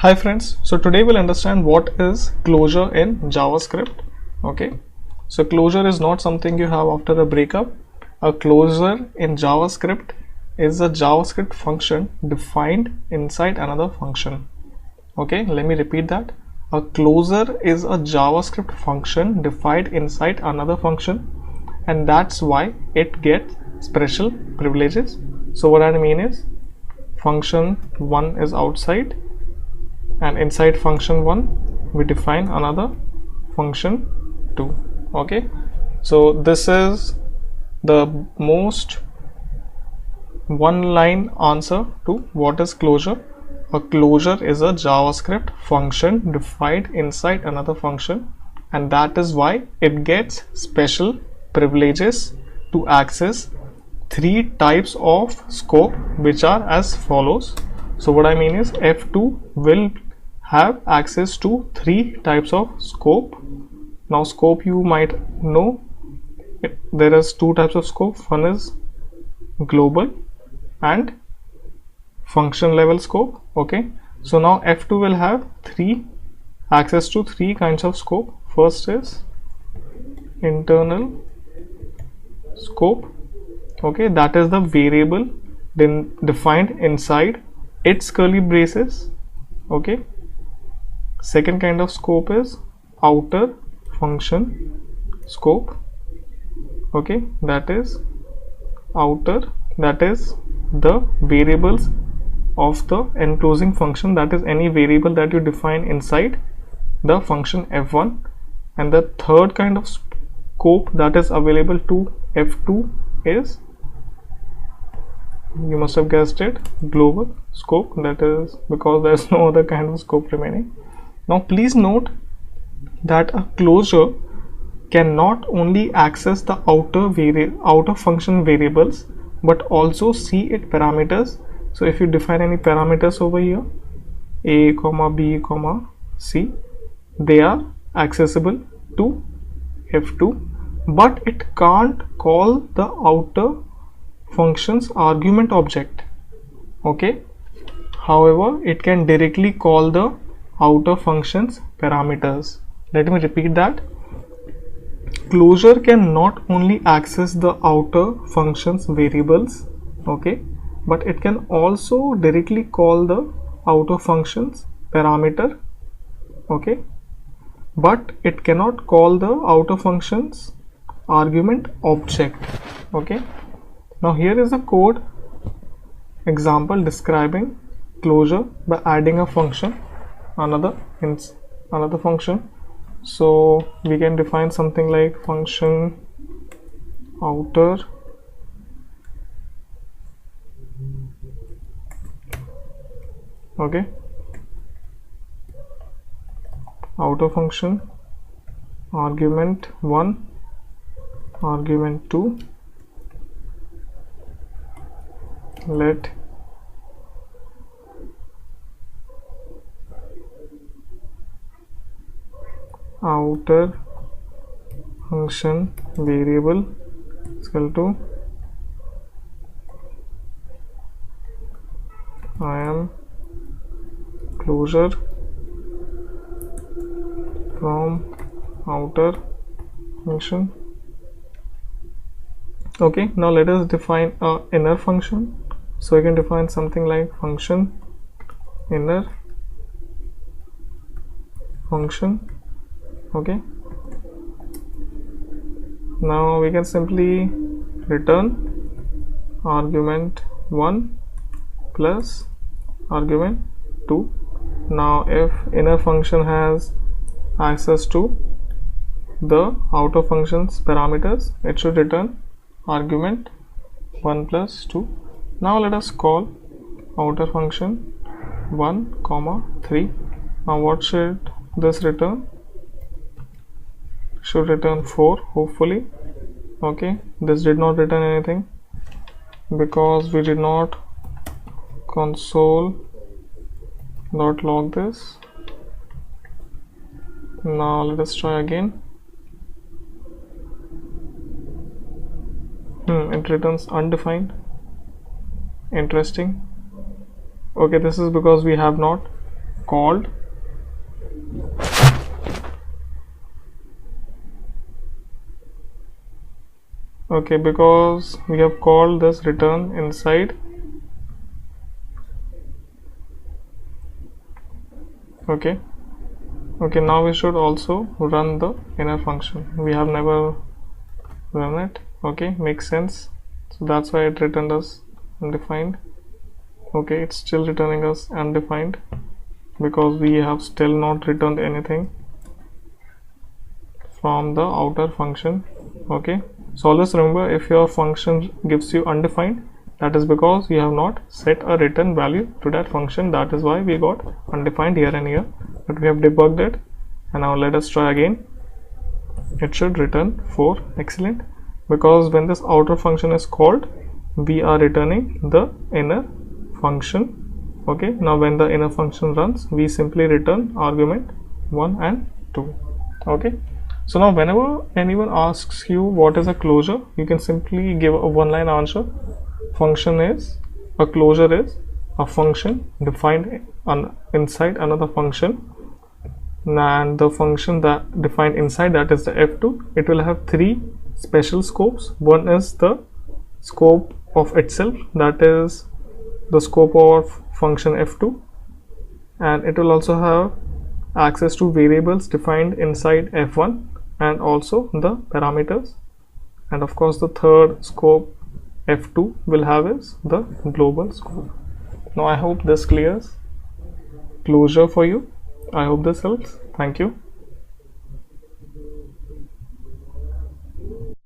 Hi friends, so today we'll understand what is closure in JavaScript. Okay, so closure is not something you have after a breakup. A closure in JavaScript is a JavaScript function defined inside another function. Okay, let me repeat that. A closure is a JavaScript function defined inside another function, and that's why it gets special privileges. So what I mean is function 1 is outside, and inside function 1 we define another function 2. Okay, so this is the most one line answer to what is closure. A closure is a JavaScript function defined inside another function, and that is why it gets special privileges to access three types of scope, which are as follows. So what I mean is F2 will have access to three types of scope. Now scope, you might know there is two types of scope. One is global and function level scope. Okay, so now F2 will have access to three kinds of scope. First is internal scope. Okay, that is the variable then defined inside its curly braces. Okay, second kind of scope is outer function scope. Okay, that is the variables of the enclosing function, that is any variable that you define inside the function f1. And the third kind of scope that is available to f2 is, you must have guessed it, global scope. That is because there is no other kind of scope remaining. Now please note that a closure can not only access the outer function variables but also see its parameters. So if you define any parameters over here, a comma b comma c, they are accessible to f2, but it can't call the outer function's argument object. Okay, however it can directly call the outer function's parameters. Let me repeat that. Closure can not only access the outer function's variables, okay, but it can also directly call the outer function's parameter. Okay, but it cannot call the outer function's argument object. Okay, now here is a code example describing closure by adding a function, another function. So we can define something like function outer outer function argument 1, argument 2, let outer function variable is equal to I am closure from outer function. Okay, now let us define a inner function. So you can define something like function inner function. Okay, now we can simply return argument 1 plus argument 2. Now if inner function has access to the outer function's parameters, it should return argument 1 plus 2. Now let us call outer function 1 comma 3. Now what should this return? Should return 4, hopefully. Okay, this did not return anything because we did not console.log this. Now let us try again. It returns undefined. Interesting. Okay, this is because we have not called okay, because we have called this return inside. Okay, now we should also run the inner function. We have never run it. Okay, makes sense. So that's why it returned us undefined. Okay, it's still returning us undefined because we have still not returned anything from the outer function. Okay, so always remember, if your function gives you undefined, that is because you have not set a return value to that function. That is why we got undefined here and here, but we have debugged it, and now let us try again. It should return 4. Excellent, because when this outer function is called, we are returning the inner function. Okay, now when the inner function runs, we simply return argument 1 and 2. Okay, so now whenever anyone asks you what is a closure, you can simply give a one-line answer. A closure is a function defined inside another function, and the function that defined inside, that is the f2, it will have 3 special scopes. One is the scope of itself, that is the scope of function f2, and it will also have access to variables defined inside f1 and also the parameters, and of course the third scope f2 will have is the global scope. Now I hope this clears closure for you. I hope this helps. Thank you.